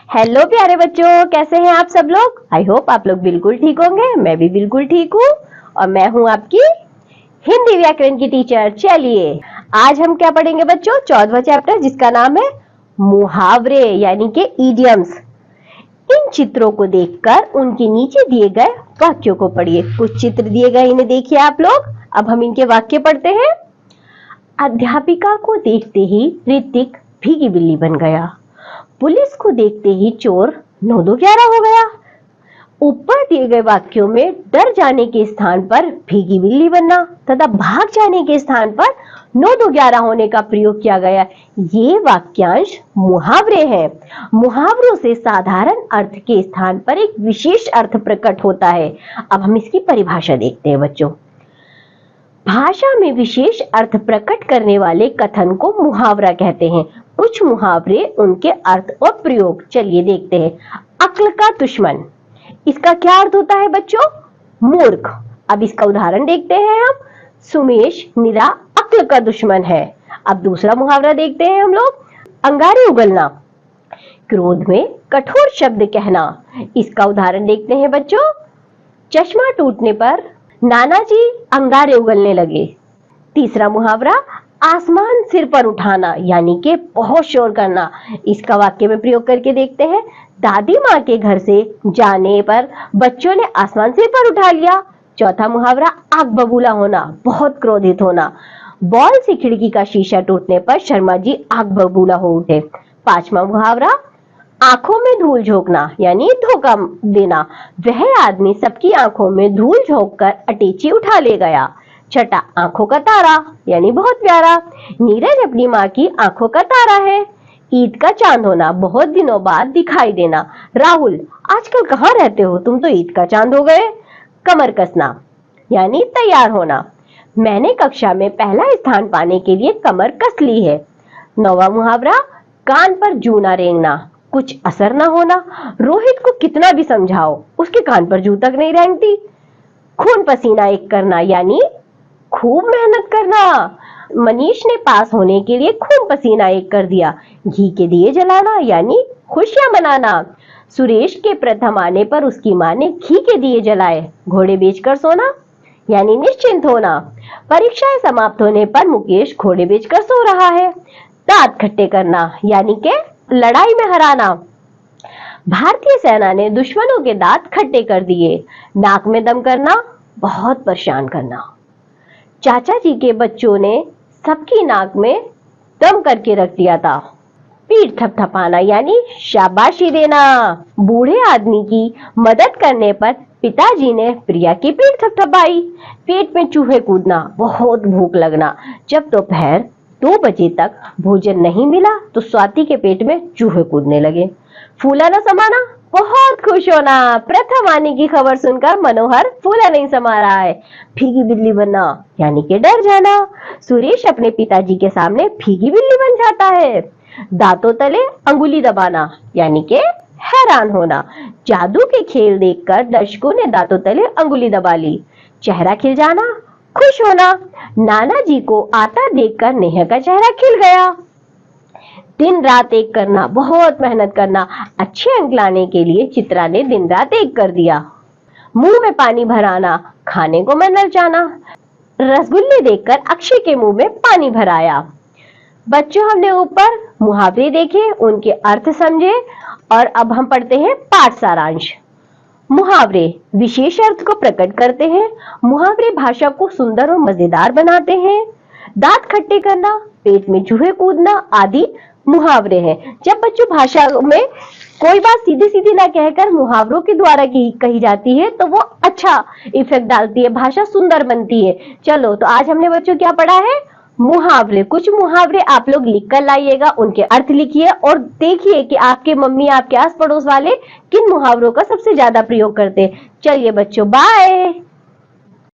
Hello प्यारे बच्चों, कैसे हैं आप सब लोग। आई होप आप लोग बिल्कुल ठीक होंगे। मैं भी बिल्कुल ठीक हूँ और मैं हूँ आपकी हिंदी व्याकरण की टीचर। चलिए आज हम क्या पढ़ेंगे बच्चों, 14वां चैप्टर जिसका नाम है मुहावरे यानी कि इडियम्स। इन चित्रों को देखकर उनके नीचे दिए गए वाक्यों को पढ़िए। कुछ चित्र दिए गए, इन्हें देखिए आप लोग। अब हम इनके वाक्य पढ़ते हैं। अध्यापिका को देखते ही ऋतिक भीगी बिल्ली बन गया। पुलिस को देखते ही चोर 9-2-11 हो गया। ऊपर दिए गए वाक्यों में डर जाने के स्थान पर भीगी बिल्ली बनना तथा भाग जाने के स्थान पर 9-2-11 होने का प्रयोग किया गया। ये वाक्यांश मुहावरे हैं। मुहावरों से साधारण अर्थ के स्थान पर एक विशेष अर्थ प्रकट होता है। अब हम इसकी परिभाषा देखते हैं बच्चों। भाषा में विशेष अर्थ प्रकट करने वाले कथन को मुहावरा कहते हैं। कुछ मुहावरे, उनके अर्थ और प्रयोग चलिए देखते हैं। अक्ल का दुश्मन, इसका क्या अर्थ होता है बच्चों? मूर्ख। अब इसका उदाहरण देखते हैं हम। सुमेश निरा अक्ल का दुश्मन है। अब दूसरा मुहावरा देखते हैं हम लोग। अंगारे उगलना, क्रोध में कठोर शब्द कहना। इसका उदाहरण देखते हैं बच्चों। चश्मा टूटने पर नाना जी अंगारे उगलने लगे। तीसरा मुहावरा आसमान सिर पर उठाना यानी कि बहुत शोर करना। इसका वाक्य में प्रयोग करके देखते हैं। दादी माँ के घर से जाने पर बच्चों ने आसमान सिर पर उठा लिया। चौथा मुहावरा आग बबूला होना, बहुत क्रोधित होना। बॉल से खिड़की का शीशा टूटने पर शर्मा जी आग बबूला हो उठे। पांचवा मुहावरा आंखों में धूल झोंकना यानी धोखा देना। वह आदमी सबकी आंखों में धूल झोंककर अटैची उठा ले गया। छठा आंखों का तारा यानी बहुत प्यारा। नीरज अपनी माँ की आंखों का तारा है। ईद का चांद होना, बहुत दिनों बाद दिखाई देना। राहुल आजकल कहाँ रहते हो, तुम तो ईद का चांद हो गए। कमर कसना यानी तैयार होना। मैंने कक्षा में पहला स्थान पाने के लिए कमर कस ली है। नौवां मुहावरा कान पर जू ना रेंगना, कुछ असर ना होना। रोहित को कितना भी समझाओ, उसके कान पर जू तक नहीं रेंगती। खून पसीना एक करना यानी खूब मेहनत करना। मनीष ने पास होने के लिए खून पसीना एक कर दिया। घी के दिए जलाना यानी खुशियां मनाना। सुरेश के प्रथम आने पर उसकी माँ ने घी के दिए जलाए। घोड़े बेचकर सोना यानी निश्चिंत होना। परीक्षाएं समाप्त होने पर मुकेश घोड़े बेचकर सो रहा है। दांत खट्टे करना यानी के लड़ाई में हराना। भारतीय सेना ने दुश्मनों के दांत खट्टे कर दिए। नाक में दम करना, बहुत परेशान करना। चाचा जी के बच्चों ने सबकी नाक में दम करके रख दिया था। पीठ थपथपाना यानी शाबाशी देना। बूढ़े आदमी की मदद करने पर पिताजी ने प्रिया की पीठ थपथपाई। पेट में चूहे कूदना, बहुत भूख लगना। जब दोपहर 2 बजे तक भोजन नहीं मिला तो स्वाति के पेट में चूहे कूदने लगे। फूला न समाना, बहुत खुश होना। प्रथम आने की खबर सुनकर मनोहर फूला नहीं समा रहा है। भीगी बिल्ली बनना यानी कि डर जाना। सुरेश अपने पिताजी के सामने भीगी बिल्ली बन जाता है। दांतों तले अंगुली दबाना यानी कि हैरान होना। जादू के खेल देखकर दर्शकों ने दांतों तले अंगुली दबा ली। चेहरा खिल जाना, खुश होना। नाना जी को आता देखकर नेहा का चेहरा खिल गया। दिन रात एक करना, बहुत मेहनत करना। अच्छे अंक लाने के लिए चित्रा ने दिन रात एक कर दिया। मुंह में पानी भराना, खाने को मन ललचाना। रसगुल्ले देखकर अक्षय के मुंह में पानी भराया। बच्चों हमने ऊपर मुहावरे देखे, उनके अर्थ समझे और अब हम पढ़ते हैं पाठ सारांश। मुहावरे विशेष अर्थ को प्रकट करते हैं। मुहावरे भाषा को सुंदर और मजेदार बनाते हैं। दांत खट्टे करना, पेट में चूहे कूदना आदि मुहावरे हैं। जब बच्चों भाषा में कोई बात सीधी सीधी ना कहकर मुहावरों के द्वारा कही जाती है तो वो अच्छा इफेक्ट डालती है, भाषा सुंदर बनती है। चलो तो आज हमने बच्चों क्या पढ़ा है, मुहावरे। कुछ मुहावरे आप लोग लिख कर लाइएगा, उनके अर्थ लिखिए और देखिए कि आपके मम्मी, आपके आस पड़ोस वाले किन मुहावरों का सबसे ज्यादा प्रयोग करते हैं। चलिए बच्चों, बाय।